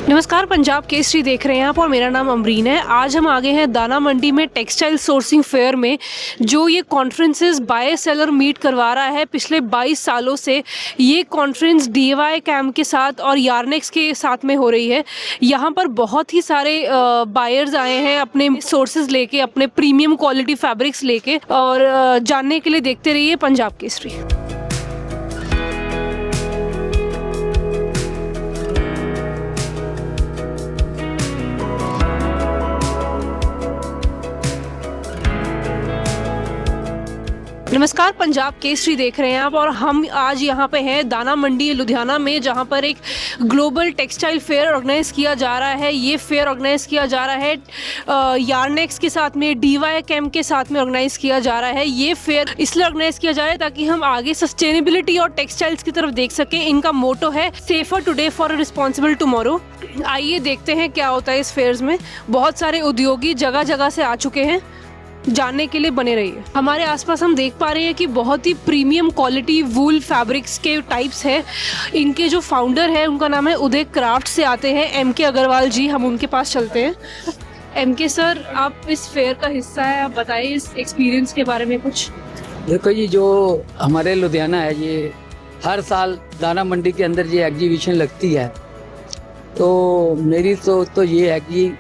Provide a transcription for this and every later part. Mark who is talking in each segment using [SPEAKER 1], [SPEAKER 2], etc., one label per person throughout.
[SPEAKER 1] नमस्कार, पंजाब केसरी देख रहे हैं आप और मेरा नाम अमरीन है। आज हम आ गए हैं दाना मंडी में टेक्सटाइल सोर्सिंग फेयर में, जो ये कॉन्फ्रेंसेस बाय सेलर मीट करवा रहा है। पिछले 22 सालों से ये कॉन्फ्रेंस DIY कैम्प के साथ और यार्नेक्स के साथ में हो रही है। यहाँ पर बहुत ही सारे बायर्स आए हैं अपने सोर्सेज लेके, अपने प्रीमियम क्वालिटी फैब्रिक्स लेके। और जानने के लिए देखते रहिए पंजाब केसरी। नमस्कार, पंजाब केसरी देख रहे हैं आप और हम आज यहाँ पे हैं दाना मंडी लुधियाना में, जहाँ पर एक ग्लोबल टेक्सटाइल फेयर ऑर्गेनाइज किया जा रहा है। ये फेयर ऑर्गेनाइज किया जा रहा है यार्नेक्स के साथ में, DIY कैम्प के साथ में ऑर्गेनाइज किया जा रहा है। ये फेयर इसलिए ऑर्गेनाइज किया जा रहा है ताकि हम आगे सस्टेनेबिलिटी और टेक्सटाइल्स की तरफ देख सकें। इनका मोटो है safer today for a responsible tomorrow. आइए देखते हैं क्या होता है इस फेयर्स में। बहुत सारे उद्योगी जगह जगह से आ चुके हैं, जानने के लिए बने रहिए। हमारे आसपास हम देख पा रहे हैं कि बहुत ही प्रीमियम क्वालिटी वूल फैब्रिक्स के टाइप्स है। इनके जो फाउंडर है उनका नाम है उदय क्राफ्ट से आते हैं MK अग्रवाल जी। हम उनके पास चलते हैं। MK सर, आप इस फेयर का हिस्सा है, आप बताइए इस एक्सपीरियंस के बारे में कुछ।
[SPEAKER 2] देखो जी, जो हमारे लुधियाना है, ये हर साल दाना मंडी के अंदर ये एग्जीबिशन लगती है। तो मेरी सोच तो ये है कि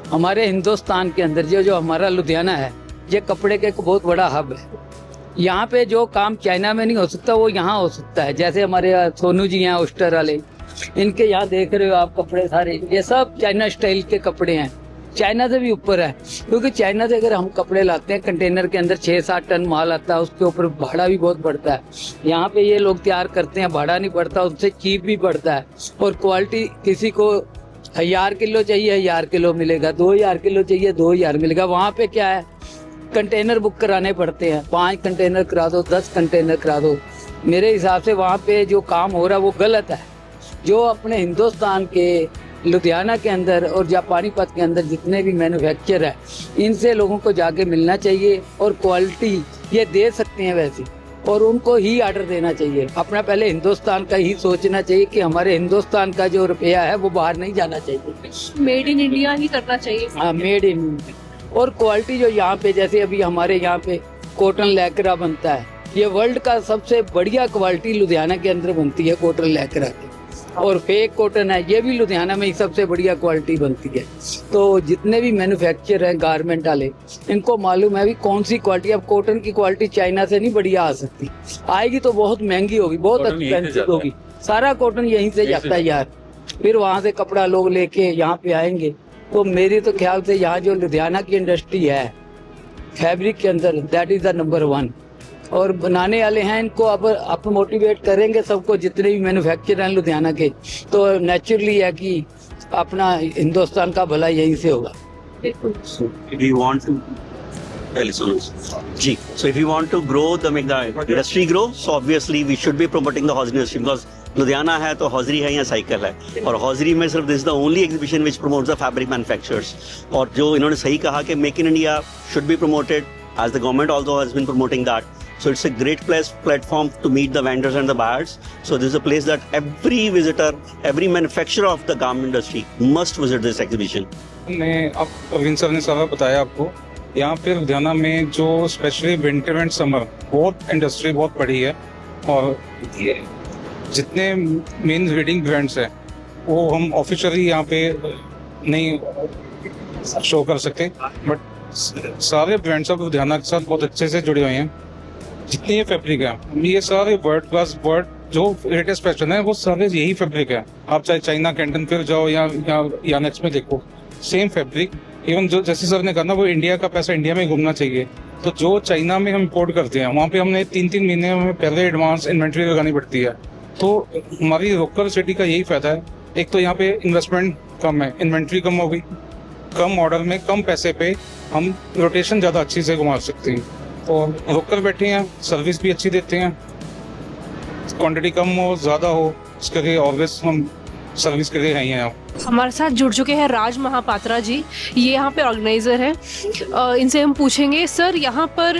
[SPEAKER 2] हमारे हिंदुस्तान के अंदर जो हमारा लुधियाना है, ये कपड़े का एक बहुत बड़ा हब है। यहाँ पे जो काम चाइना में नहीं हो सकता वो यहाँ हो सकता है। जैसे हमारे सोनू जी हैं उस्टर वाले, इनके यहाँ देख रहे हो आप कपड़े सारे, ये सब चाइना स्टाइल के कपड़े हैं। चाइना से भी ऊपर है, क्योंकि चाइना से अगर हम कपड़े लाते हैं कंटेनर के अंदर 6-7 टन माल आता है, उसके ऊपर भाड़ा भी बहुत बढ़ता है। यहाँ पे ये लोग तैयार करते हैं, भाड़ा नहीं बढ़ता, उससे चीप भी बढ़ता है। और क्वालिटी, किसी को 1000 किलो चाहिए 1000 किलो मिलेगा, 2000 किलो चाहिए 2000 मिलेगा। वहाँ पे क्या है, कंटेनर बुक कराने पड़ते हैं, 5 कंटेनर करा दो, 10 कंटेनर करा दो। मेरे हिसाब से वहाँ पे जो काम हो रहा है वो गलत है। जो अपने हिंदुस्तान के लुधियाना के अंदर और पानीपत के अंदर जितने भी मैन्युफैक्चर है, इनसे लोगों को जाके मिलना चाहिए और क्वालिटी ये दे सकते हैं वैसे, और उनको ही ऑर्डर देना चाहिए। अपना पहले हिंदुस्तान का ही सोचना चाहिए कि हमारे हिंदुस्तान का जो रुपया है वो बाहर नहीं जाना चाहिए,
[SPEAKER 1] मेड इन इंडिया ही करना चाहिए।
[SPEAKER 2] हाँ, मेड इन। और क्वालिटी जो यहाँ पे, जैसे अभी हमारे यहाँ पे कॉटन लैकरा बनता है, ये वर्ल्ड का सबसे बढ़िया क्वालिटी लुधियाना के अंदर बनती है कॉटन लैकरा की। और फेक कॉटन है, ये भी लुधियाना में ही सबसे बढ़िया क्वालिटी बनती है। तो जितने भी मैन्युफैक्चर हैं गारमेंट वाले, इनको मालूम है भी कौन सी क्वालिटी। अब कॉटन की क्वालिटी चाइना से नहीं बढ़िया आ सकती, आएगी तो बहुत महंगी होगी, बहुत एक्सपेंसिव होगी। सारा कॉटन यहीं से जाता है यार, फिर वहाँ से कपड़ा लोग लेके यहाँ पे आएंगे। तो मेरे तो ख्याल से यहाँ जो लुधियाना की इंडस्ट्री है फैब्रिक के अंदर, दैट इज द नंबर 1। और बनाने वाले हैं, इनको अब आप मोटिवेट करेंगे सबको, जितने भी मैन्युफैक्चर हैं लुधियाना के, तो नेचुरली है कि अपना हिंदुस्तान का भला यहीं से होगा।
[SPEAKER 3] जी, so if you want to grow make the industry grow, so obviously we should be promoting the hosiery industry, because Ludhiana है तो हॉजरी है या साइकिल है, और हॉजरी में सिर्फ this is the only exhibition which promotes the fabric manufacturers. और जो इन्होंने सही कहा कि make in India should be promoted, as the government also has been promoting that. So it's a great platform to meet the vendors and the buyers. So this is a place that every visitor, every manufacturer of the garment industry must visit this exhibition.
[SPEAKER 4] अब Arvind sir ने सारा बताया आपको। यहाँ पे लुधियाना में जो specially winter and summer बहुत इंडस्ट्री बहुत बड़ी है, और जितने मेन रीडिंग ब्रांड्स हैं वो हम ऑफिशियली यहाँ पे नहीं शो कर सकते, बट सारे ब्रांड्स अब लुधियाना के साथ बहुत अच्छे से जुड़े हुए हैं। जितनी ये फैब्रिक है, ये सारे वर्ल्ड क्लास, वर्ल्ड जो लेटेस्ट फैशन है वो सारे यही फैब्रिक है। आप चाहे चाइना कैंटन फिर जाओ या यार्नेक्स में देखो, सेम फैब्रिक। इवन जो जैसे सर ने कहा ना, वो इंडिया का पैसा इंडिया में घूमना चाहिए। तो जो चाइना में हम इंपोर्ट करते हैं, वहाँ पे हमने 3-3 महीने में पहले एडवांस इन्वेंट्री लगानी पड़ती है। तो हमारी लोकल सिटी का यही फायदा है। एक तो यहाँ पे इन्वेस्टमेंट कम है, इन्वेंट्री कम होगी, कम ऑर्डर में कम पैसे पे हम रोटेशन ज़्यादा अच्छी से घुमा सकते हैं। और लोकल बैठे हैं, सर्विस भी अच्छी देते हैं, क्वांटिटी कम हो ज़्यादा हो, इसके लिए ऑलवेज हम सर्विस के लिए हैं।
[SPEAKER 1] हमारे साथ जुड़ चुके हैं राज महापात्रा जी, ये यहाँ पे ऑर्गेनाइजर हैं। इनसे हम पूछेंगे, सर यहाँ पर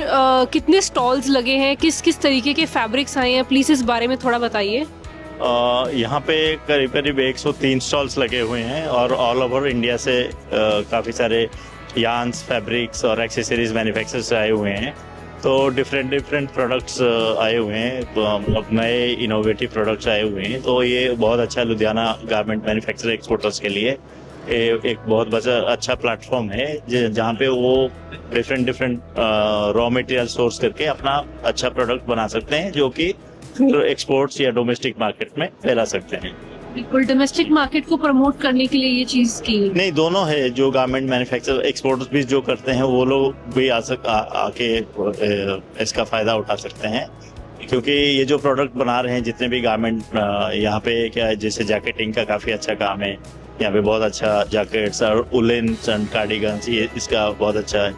[SPEAKER 1] कितने स्टॉल्स लगे हैं, किस किस तरीके के फैब्रिक्स आए हैं, प्लीज़ इस बारे में थोड़ा बताइए।
[SPEAKER 5] यहाँ पे करीब करीब 103 स्टॉल्स लगे हुए हैं और ऑल ओवर इंडिया से काफ़ी सारे यार्न्स, फैब्रिक्स और एक्सेसरीज मैन्युफैक्चरर्स आए हुए हैं। तो डिफरेंट प्रोडक्ट्स आए हुए हैं, तो मतलब नए इनोवेटिव प्रोडक्ट्स आए हुए हैं। तो ये बहुत अच्छा लुधियाना गारमेंट मैन्युफैक्चर एक्सपोर्टर्स के लिए एक बहुत अच्छा प्लेटफॉर्म है जहाँ पे वो डिफरेंट रॉ मटेरियल सोर्स करके अपना अच्छा प्रोडक्ट बना सकते हैं, जो कि फिर एक्सपोर्ट्स या डोमेस्टिक मार्केट में फैला सकते हैं।
[SPEAKER 1] बिल्कुल, डोमेस्टिक मार्केट को प्रमोट करने के लिए ये चीज की
[SPEAKER 5] नहीं, दोनों है। जो गारमेंट मैन्युफैक्चर एक्सपोर्ट्स भी जो करते हैं वो लोग भी आके इसका फायदा उठा सकते हैं, क्योंकि ये जो प्रोडक्ट बना रहे हैं जितने भी गारमेंट यहाँ पे क्या है, जैसे जैकेटिंग का काफ़ी अच्छा काम है यहाँ पे, बहुत अच्छा जैकेट्स और उलेन्स एंड कार्डिगन्स, ये इसका बहुत अच्छा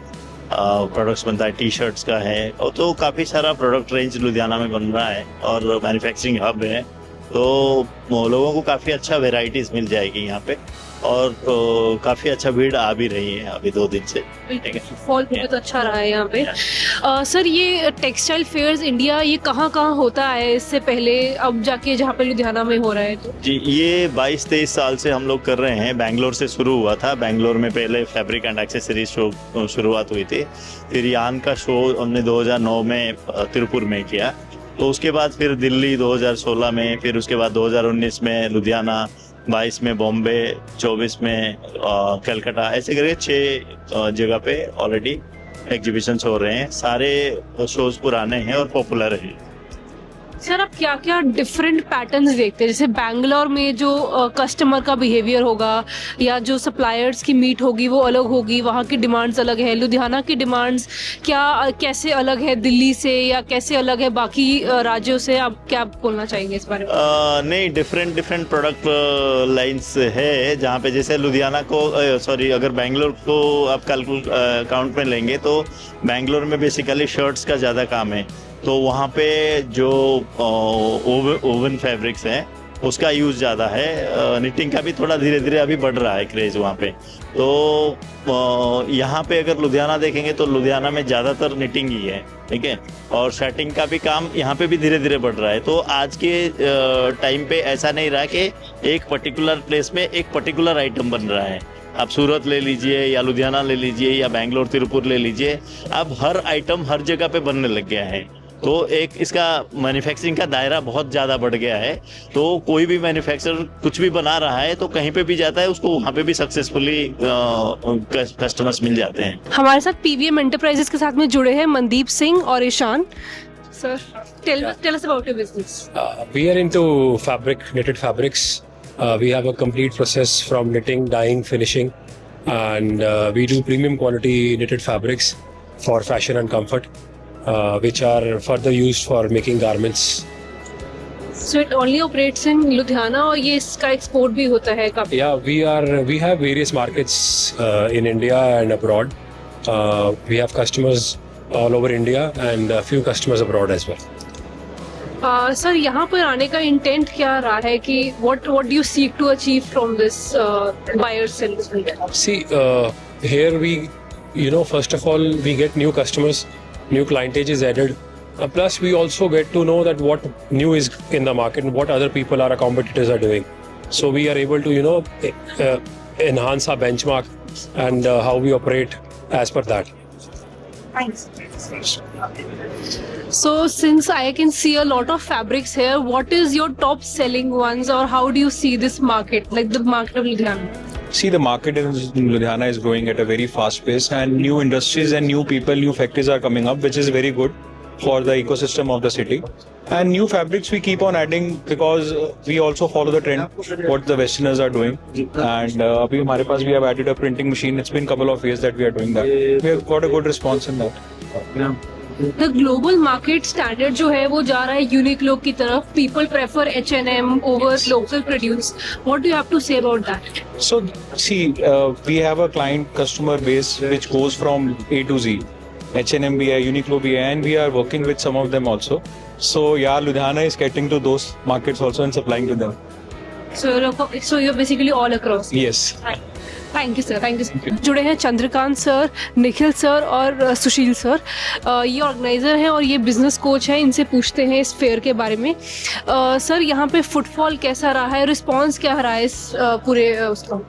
[SPEAKER 5] प्रोडक्ट्स बनता है, टी शर्ट्स का है। और तो काफ़ी सारा प्रोडक्ट रेंज लुधियाना में बन रहा है और मैन्युफैक्चरिंग हब है, तो लोगों को काफ़ी अच्छा वेराइटीज़ मिल जाएगी यहाँ पे। और काफ़ी अच्छा भीड़ आ भी रही है अभी 2 दिन से।
[SPEAKER 1] फॉल बहुत अच्छा रहा है यहाँ पे। सर, ये टेक्सटाइल फेयर्स इंडिया ये कहाँ होता है इससे पहले, अब जाके जहाँ पे लुधियाना में हो रहा है? तो
[SPEAKER 5] जी, ये 22-23 साल से हम लोग कर रहे हैं। बैंगलोर से शुरू हुआ था। बैंगलोर में पहले फैब्रिक एंड एक्सेसरीज शो शुरुआत हुई थी, फिर यान का शो हमने 2009 में तिरुपुर में किया, तो उसके बाद फिर दिल्ली 2016 में, फिर उसके बाद 2019 में लुधियाना, 22 में बॉम्बे, 24 में कलकत्ता, ऐसे करके 6 जगह पे ऑलरेडी एग्जीबिशंस हो रहे हैं। सारे शोज पुराने हैं और पॉपुलर हैं।
[SPEAKER 1] सर, आप क्या क्या डिफरेंट पैटर्न्स देखते हैं? जैसे बैंगलोर में जो कस्टमर का बिहेवियर होगा या जो सप्लायर्स की मीट होगी वो अलग होगी, वहाँ की डिमांड्स अलग है। लुधियाना की डिमांड्स कैसे अलग है दिल्ली से, या कैसे अलग है बाकी राज्यों से? आप क्या बोलना चाहेंगे इस बारे में?
[SPEAKER 5] नहीं, डिफरेंट प्रोडक्ट लाइंस है, जहाँ पे जैसे लुधियाना को अगर बैंगलोर को आप काउंट में लेंगे तो बैंगलोर में बेसिकली शर्ट्स का ज़्यादा काम है, तो वहाँ पे जो ओवन फैब्रिक्स हैं उसका यूज़ ज़्यादा है। निटिंग का भी थोड़ा धीरे धीरे अभी बढ़ रहा है क्रेज़ वहाँ पे। तो यहाँ पे अगर लुधियाना देखेंगे तो लुधियाना में ज़्यादातर निटिंग ही है, ठीक है, और शर्टिंग का भी काम यहाँ पे भी धीरे धीरे बढ़ रहा है। तो आज के टाइम पे ऐसा नहीं रहा कि एक पर्टिकुलर प्लेस में एक पर्टिकुलर आइटम बन रहा है। आप सूरत ले लीजिए या लुधियाना ले लीजिए या बैंगलोर तिरुपुर ले लीजिए, अब हर आइटम हर जगह पे बनने लग गया है। तो एक इसका मैन्युफैक्चरिंग का दायरा बहुत ज़्यादा बढ़ गया है, तो कोई भी मैन्युफैक्चरर कुछ भी बना रहा है तो कहीं पे भी जाता है, उसको वहाँ पे भी सक्सेसफुली कस्टमर्स मिल जाते हैं।
[SPEAKER 1] हमारे साथ पीवीएम एंटरप्राइजेस के साथ में जुड़े हैं मनदीप सिंह और Ishan. Sir, tell us about your business.
[SPEAKER 6] We are into knitted fabrics. We have a complete process from knitting, dyeing, finishing, and we do premium quality knitted fabrics for fashion and comfort, which are further used for making garments.
[SPEAKER 1] So it only operates in Ludhiana, और ये इसका export भी होता है काफी?
[SPEAKER 6] Yeah, we have various markets in India and abroad. We have customers all over India and a few customers abroad as well.
[SPEAKER 1] Sir, यहाँ पर आने का इंटेंट क्या रहा है कि what do you seek to achieve from this buyers and
[SPEAKER 6] See, here we, first of all, we get new customers, new clientage is added. Plus, we also get to know that what new is in the market and what other people, our competitors, are doing. So we are able to, enhance our benchmark and how we operate as per that.
[SPEAKER 1] Thanks. So since I can see a lot of fabrics here, what is your top selling ones, or how do you see this market, like the market of Ludhiana?
[SPEAKER 7] See, the market in Ludhiana is growing at a very fast pace, and new industries and new people, new factories are coming up, which is very good for the ecosystem of the city. And new fabrics we keep on adding because we also follow the trend, what the Westerners are doing. And abhi hamare paas we have added a printing machine. It's been a couple of years that we are doing that. We have got a good response in that.
[SPEAKER 1] The global market standard जो है वो जा रहा है Uniqlo की तरफ. People prefer H&M over local produce. What do you have to say about that?
[SPEAKER 7] So, see, we have a client customer base which goes from A to Z. H&M भी है, Uniqlo भी है, and we are working with some of them also. So, yeah, Ludhiana is getting to those markets also and supplying to them.
[SPEAKER 1] So you're basically all across.
[SPEAKER 7] Yes.
[SPEAKER 1] Thank you sir, thank you sir. जुड़े हैं Chandrakant sir, Nikhil sir और सुशील sir. ये organiser हैं और ये business coach हैं। इनसे पूछते हैं इस फेयर के बारे में। सर, यहाँ पे फुटफॉल कैसा रहा है, रिस्पांस क्या रहा है इस पूरे उसका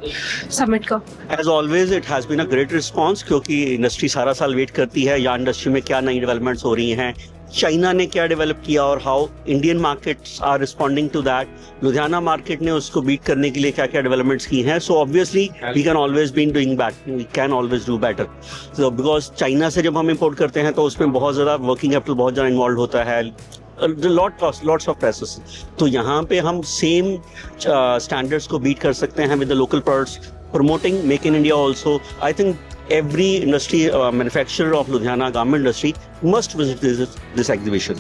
[SPEAKER 1] समिट का?
[SPEAKER 3] As always it has been a great response, क्योंकि इंडस्ट्री सारा साल वेट करती है या इंडस्ट्री में क्या नई डेवलपमेंट्स हो रही हैं, चाइना ने क्या डेवलप किया और how Indian markets are responding to that, Ludhiana market ने उसको बीट करने के लिए क्या क्या डेवलपमेंट्स की हैं। So obviously we can always been doing we can always do better. So because China से जब हम इम्पोर्ट करते हैं तो उसमें बहुत ज़्यादा वर्किंग कैपिटल बहुत ज़्यादा इन्वॉल्व होता है, लॉट्स ऑफ प्रोसेस। तो यहाँ पे हम सेम स्टैंडर्ड्स को बीट कर सकते हैं with the local products, promoting Make in India also. I think every industry manufacturer of Ludhiana garment industry must visit this exhibition.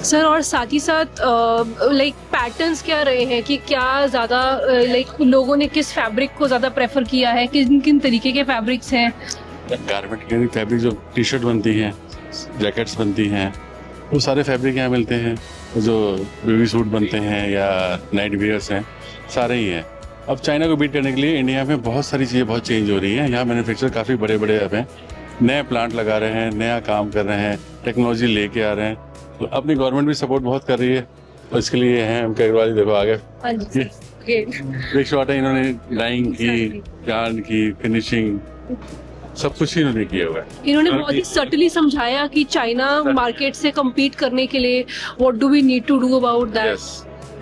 [SPEAKER 1] Sir, और साथ ही साथ लाइक पैटर्न्स क्या रहे हैं कि क्या ज़्यादा लाइक लोगों ने किस फैब्रिक को ज़्यादा प्रेफर किया है, किन किन तरीके के फैब्रिक्स हैं?
[SPEAKER 8] गारमेंट के फैब्रिक जो टी शर्ट बनती हैं, जैकेट्स बनती हैं, वो सारे फैब्रिक यहाँ मिलते हैं। जो बेबी सूट बनते हैं या नाइट वियर्स हैं, सारे ही हैं। अब चाइना को बीट करने के लिए इंडिया में बहुत सारी चीज़ें बहुत चेंज हो रही हैं। यहाँ मैन्युफैक्चर काफ़ी बड़े बड़े अब हैं, नए प्लांट लगा रहे हैं, नया काम कर रहे हैं, टेक्नोलॉजी लेके आ रहे हैं। तो अपनी गवर्नमेंट भी सपोर्ट बहुत कर रही है और इसके लिए हैं हम कैगवाली, देखो आगे एक शॉट है, इन्होंने डाइंग की, जान की, फिनिशिंग सब कुछ ही इन्होंने किया हुआ है।
[SPEAKER 1] इन्होंने बहुत ही सटली समझाया कि चाइना मार्केट से compete करने के लिए what do we need to do about that.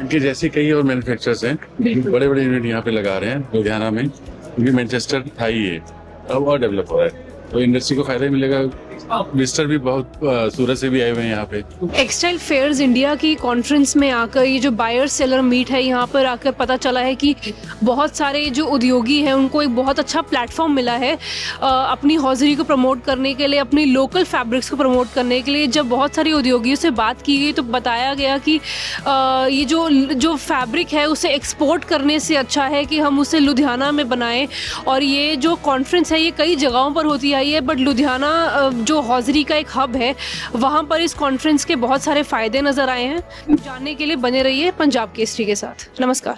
[SPEAKER 8] इनके जैसे कई और मैन्युफैक्चरर्स हैं, बड़े बड़े यूनिट यहाँ पे लगा रहे हैं लुधियाना में, क्योंकि मैनचेस्टर था ही है, अब और डेवलप हो रहा है, तो इंडस्ट्री को फायदा ही मिलेगा। विजिटर भी बहुत सूरत से भी आए हुए हैं यहाँ पे।
[SPEAKER 1] टेक्सटाइल फेयर्स इंडिया की कॉन्फ्रेंस में आकर ये जो बायर सेलर मीट है, यहाँ पर आकर पता चला है कि बहुत सारे जो उद्योगी हैं उनको एक बहुत अच्छा प्लेटफॉर्म मिला है अपनी हौजरी को प्रमोट करने के लिए, अपनी लोकल फैब्रिक्स को प्रमोट करने के लिए। जब बहुत सारे उद्योगियों से बात की गई तो बताया गया कि ये जो फैब्रिक है उसे एक्सपोर्ट करने से अच्छा है कि हम उसे लुधियाना में बनाएं। और ये जो कॉन्फ्रेंस है ये कई जगहों पर होती आई है, बट लुधियाना जो हौजरी का एक हब है, वहाँ पर इस कॉन्फ्रेंस के बहुत सारे फ़ायदे नज़र आए हैं। जानने के लिए बने रहिए पंजाब केसरी के साथ। नमस्कार।